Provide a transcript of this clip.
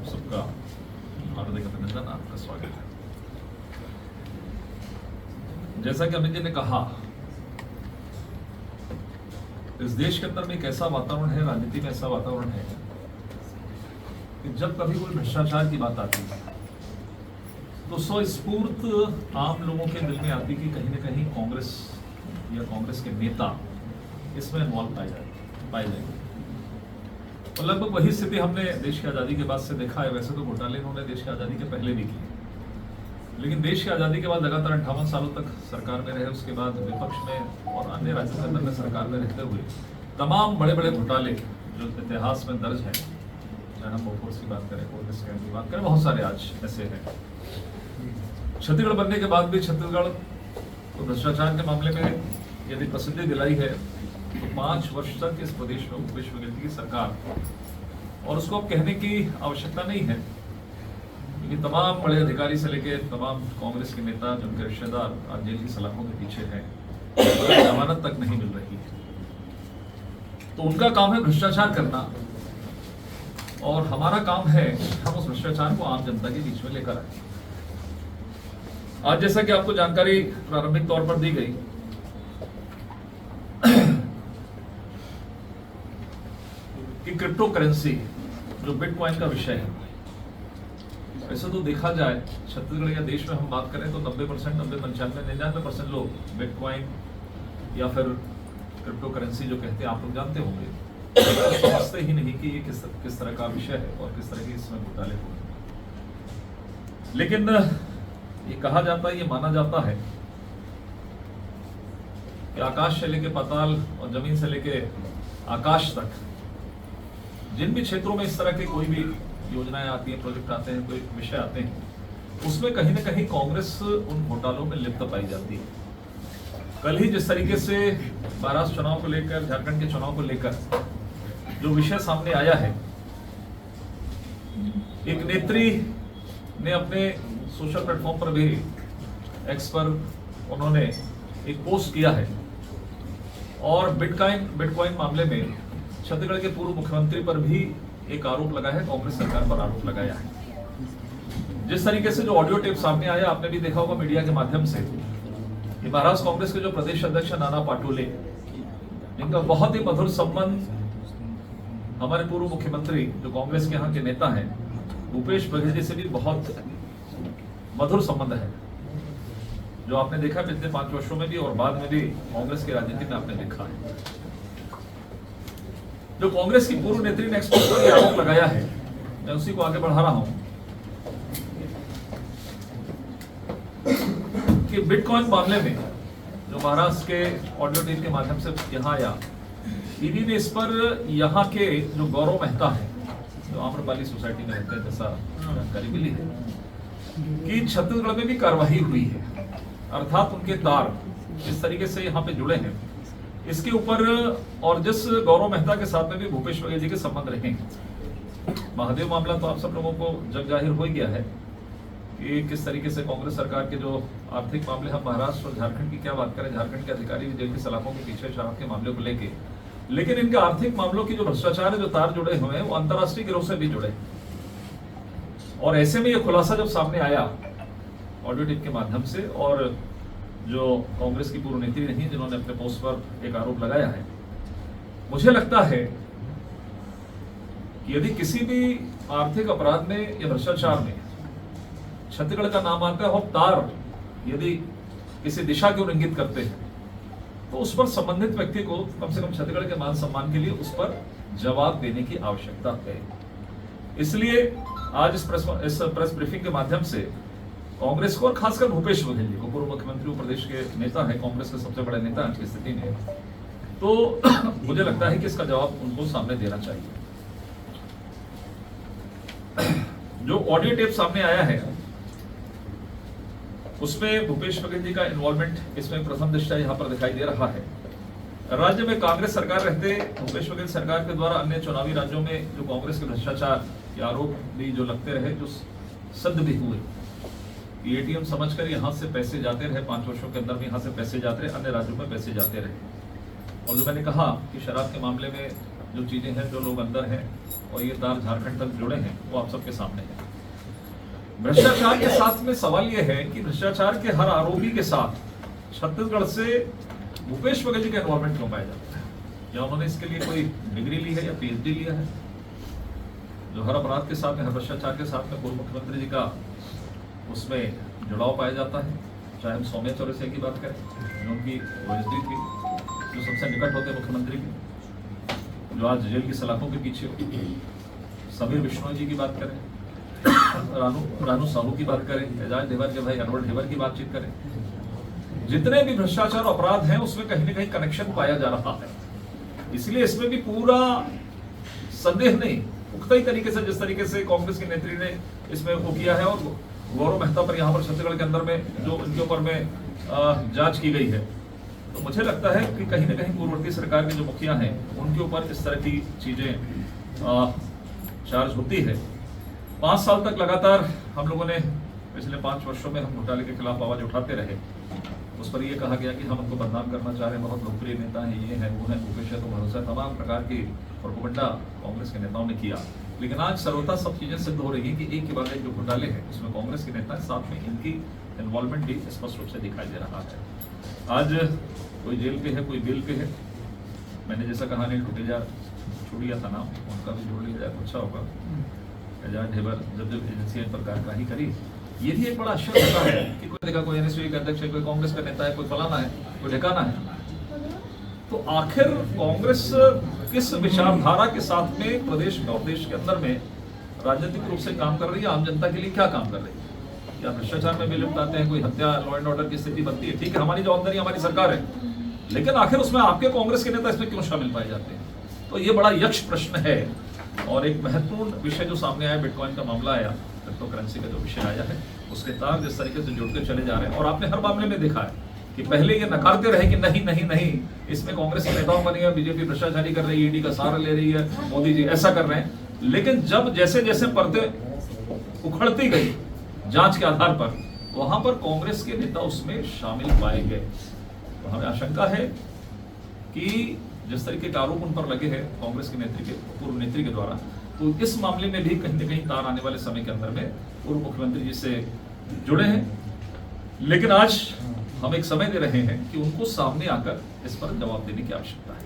आप सबका हार्दिक अभिनंदन, आपका स्वागत है। जैसा कि अमित जी ने कहा, इस देश के अंदर में एक ऐसा वातावरण है, राजनीति में ऐसा वातावरण है कि जब कभी कोई भ्रष्टाचार की बात आती है तो स्वस्फूर्त आम लोगों के दिल में आती कि कहीं न कहीं कांग्रेस या कांग्रेस के नेता इसमें इन्वॉल्व पाए जाएंगे। और लगभग वही स्थिति हमने देश की आज़ादी के बाद से देखा है। वैसे तो घोटाले उन्होंने देश की आज़ादी के पहले भी किए, लेकिन देश की आज़ादी के बाद लगातार 58 सालों तक सरकार में रहे, उसके बाद विपक्ष में और अन्य राज्यों के अंदर में सरकार में रहते हुए तमाम बड़े बड़े घोटाले जो इतिहास में दर्ज हैं, चाहे हम बोफोर्स की बात करें, कोल स्कैम की बात करें, बहुत सारे आज ऐसे हैं। छत्तीसगढ़ बनने के बाद भी छत्तीसगढ़ तो भ्रष्टाचार के मामले में यदि प्रसिद्धि दिलाई है तो 5 वर्ष तक इस प्रदेश में भूपेश बघेल की सरकार, और उसको अब कहने की आवश्यकता नहीं है क्योंकि तमाम बड़े अधिकारी से लेकर तमाम कांग्रेस के नेता जिनके रिश्तेदार आज जेल की सलाखों के पीछे हैं, जमानत तक नहीं मिल रही है। तो उनका काम है भ्रष्टाचार करना और हमारा काम है हम उस भ्रष्टाचार को आम जनता के बीच में लेकर आए। आज जैसा कि आपको जानकारी प्रारंभिक तौर पर दी गई, कि क्रिप्टो करेंसी जो बिटकॉइन का विषय है, वैसे तो देखा जाए छत्तीसगढ़ या देश में हम बात करें तो 90%, 99% लोग बिटकॉइन या फिर क्रिप्टो करेंसी जो कहते हैं, आप लोग जानते होंगे, तो समझते ही नहीं कि ये किस तरह का विषय है और किस तरह के इसमें घोटाले हुए। लेकिन ये कहा जाता है, ये माना जाता है कि आकाश से लेके पाताल और जमीन से लेके आकाश तक जिन भी क्षेत्रों में इस तरह के कोई भी योजनाएं आती हैं, प्रोजेक्ट आते हैं, कोई विषय आते हैं, उसमें कहीं ना कहीं कांग्रेस उन घोटालों में लिप्त पाई जाती है। कल ही जिस तरीके से महाराष्ट्र चुनाव को लेकर, झारखंड के चुनाव को लेकर जो विषय सामने आया है, एक नेत्री ने अपने सोशल प्लेटफॉर्म पर भी, एक्स पर उन्होंने एक पोस्ट किया है और बिटकॉइन मामले में छत्तीसगढ़ के पूर्व मुख्यमंत्री पर भी एक आरोप लगा है, कांग्रेस सरकार पर आरोप लगाया है। जिस तरीके से जो ऑडियो टेप सामने आया, आपने भी देखा होगा मीडिया के माध्यम से, कि महाराष्ट्र कांग्रेस के जो प्रदेश अध्यक्ष नाना पाटोले, इनका बहुत ही मधुर संबंध हमारे पूर्व मुख्यमंत्री जो कांग्रेस के यहाँ के नेता हैं भूपेश बघेल जी से भी बहुत मधुर संबंध है, जो आपने देखा पिछले 5 वर्षों में भी और बाद में भी कांग्रेस की राजनीति में आपने देखा है। जो कांग्रेस की पूर्व नेत्री ने एक्सपोर्ट पर यह आरोप लगाया है, मैं उसी को आगे बढ़ा रहा हूं कि बिटकॉइन मामले में जो महाराष्ट्र के ऑडियो टेप के माध्यम से यहां आया, ईडी ने इस पर यहां के जो गौरव मेहता है, जो आम्रपाली सोसाइटी में रहते हैं, जैसा जानकारी मिली है कि छत्तीसगढ़ में भी कार्रवाई हुई है, अर्थात उनके तार जिस तरीके से यहाँ पे जुड़े हैं इसके ऊपर, और जिस गौरव मेहता के साथ में भी भूपेश बघेल जी के संबंध रहे हैं। महादेव मामला तो आप सब लोगों को जग जाहिर हो गया है कि किस तरीके से कांग्रेस सरकार के जो आर्थिक मामले, हम महाराष्ट्र और झारखंड की क्या बात करें, झारखंड के अधिकारी भी जेल की सलाखों के पीछे शराब के मामले को लेके, लेकिन इनके आर्थिक मामलों की जो भ्रष्टाचार है, जो तार जुड़े हुए हैं, वो अंतर्राष्ट्रीय गिरोह से भी जुड़े। और ऐसे में यह खुलासा जब सामने आया ऑडियो टेप के माध्यम से, और जो कांग्रेस की पूर्व नेत्री रही जिन्होंने अपने पोस्ट पर एक आरोप लगाया है, मुझे लगता है कि यदि किसी भी आर्थिक अपराध में या भ्रष्टाचार में छत्तीसगढ़ का नाम आता है और तार यदि किसी दिशा को इंगित करते हैं, तो उस पर संबंधित व्यक्ति को कम से कम छत्तीसगढ़ के मान सम्मान के लिए उस पर जवाब देने की आवश्यकता है। इसलिए आज इस प्रेस ब्रीफिंग के माध्यम से कांग्रेस को और खासकर भूपेश बघेल जी को, पूर्व मुख्यमंत्री प्रदेश के नेता है, कांग्रेस के सबसे बड़े नेता आज की स्थिति में, तो मुझे लगता है कि इसका जवाब उनको सामने देना चाहिए। जो ऑडियो टेप सामने आया है उसमें भूपेश बघेल जी का इन्वॉल्वमेंट इसमें प्रथम दृष्टया यहाँ पर दिखाई दे रहा है। राज्य में कांग्रेस सरकार रहते भूपेश बघेल सरकार के द्वारा अन्य चुनावी राज्यों में जो कांग्रेस के भ्रष्टाचार के आरोप भी जो लगते रहे, जो सिद्ध भी हुए, एटीएम समझकर यहाँ से पैसे जाते रहे, 5 वर्षों के अंदर में यहाँ से पैसे जाते रहे, अन्य राज्यों में पैसे जाते रहे। और जो मैंने कहा कि शराब के मामले में जो चीजें हैं, जो लोग अंदर हैं और ये तार झारखंड तक जुड़े हैं, वो आप सबके सामने है। भ्रष्टाचार के साथ में सवाल ये है कि भ्रष्टाचार के हर आरोपी के साथ छत्तीसगढ़ से भूपेश बघेल जी का इन्वॉल्वमेंट क्यों पाया जाता है? या उन्होंने इसके लिए कोई डिग्री ली है या पीएचडी लिया है? जो हर अपराध के साथ में, हर भ्रष्टाचार के साथ में पूर्व मुख्यमंत्री जी का उसमें जुड़ाव पाया जाता है। चाहे हम सौम्या चौरसिया की बात करें, जो उनकी ओएसडी थी, जो सबसे निकट होते मुख्यमंत्री के, जो आज जेल की सलाखों के पीछे हो, समीर बिश्नोई जी की बात करें, रानू साहू की बात करें, एजाज ढेबर के भाई अनवर ढेबर की बातचीत करें, जितने भी भ्रष्टाचार अपराध हैं उसमें कहीं ना कहीं कनेक्शन पाया जा रहा है। इसलिए इसमें भी पूरा संदेह नहीं, पुख्ता ही तरीके से, जिस तरीके से कांग्रेस के नेत्री ने इसमें वो किया है, और गौरव मेहता पर यहाँ पर छत्तीसगढ़ के अंदर में जो इनके ऊपर में जांच की गई है, तो मुझे लगता है कि कहीं ना कहीं पूर्ववर्ती सरकार के जो मुखिया हैं उनके ऊपर इस तरह की चीजें चार्ज होती है। 5 साल तक लगातार हम लोगों ने पिछले 5 वर्षों में हम घोटाले के खिलाफ आवाज उठाते रहे। उस पर यह कहा गया कि हम उनको बदनाम करना चाह रहे हैं, बहुत लोकप्रिय नेता हैं, ये है वो है, भूपेश है तो भरोसा, तमाम प्रकार की प्रोपेगेंडा कांग्रेस के नेताओं ने किया। लेकिन आज सर्वथा सब चीजें सिद्ध हो रही है कि एक के बाद एक जो घोटाले हैं उसमें कांग्रेस के नेता, साथ में इनकी इन्वॉल्वमेंट भी स्पष्ट रूप से दिखाई दे रहा है। आज कोई जेल पे है, कोई बेल पे है। मैंने जैसा कहा नहीं टूटेजा छुड़िया था नाम, उनका भी जोड़ लिया जाए तो अच्छा होगा। एजाज ढेबर जब एजेंसियां इन पर कार्यवाही करी, ये भी एक बड़ा आश्चर्य होता है कि कोई देखा, कोई एनएसयूआई का अध्यक्ष है, कोई कांग्रेस का नेता है, कोई फलाना है, कोई ढिकाना है। तो आखिर कांग्रेस किस विचारधारा के साथ में प्रदेश में और देश के अंदर में राजनीतिक रूप से काम कर रही है? आम जनता के लिए क्या काम कर रही है? या भ्रष्टाचार में भी लिप्त आते हैं, कोई हत्या, लॉ एंड ऑर्डर की स्थिति बनती है, ठीक है, हमारी जवाबदारी, हमारी सरकार है, लेकिन आखिर उसमें आपके कांग्रेस के नेता इसमें क्यों शामिल पाए जाते हैं? तो ये बड़ा यक्ष प्रश्न है। और एक महत्वपूर्ण विषय जो सामने आया, बिटकॉइन का मामला आया, क्रिप्टो करेंसी का जो विषय आया है, उसके तार जिस तरीके से जुड़ते चले जा रहे हैं। और आपने हर मामले में देखा है कि पहले ये नकारते रहे कि नहीं नहीं नहीं, इसमें कांग्रेस के नेताओं का नहीं है, बीजेपी भ्रष्टाचारी कर रही है, ईडी का सहारा ले रही है, मोदी जी ऐसा कर रहे हैं। लेकिन जब जैसे जैसे पर्दे उखड़ती गई जांच के आधार पर, वहां पर कांग्रेस के नेता उसमें शामिल पाए गए। तो हमें आशंका है कि जिस तरीके के आरोप उन पर लगे हैं कांग्रेस के पूर्व नेत्री के द्वारा, तो इस मामले में भी कहीं न कहीं तार आने वाले समय के अंदर में पूर्व मुख्यमंत्री जी से जुड़े हैं। लेकिन आज हम एक समय दे रहे हैं कि उनको सामने आकर इस पर जवाब देने की आवश्यकता है।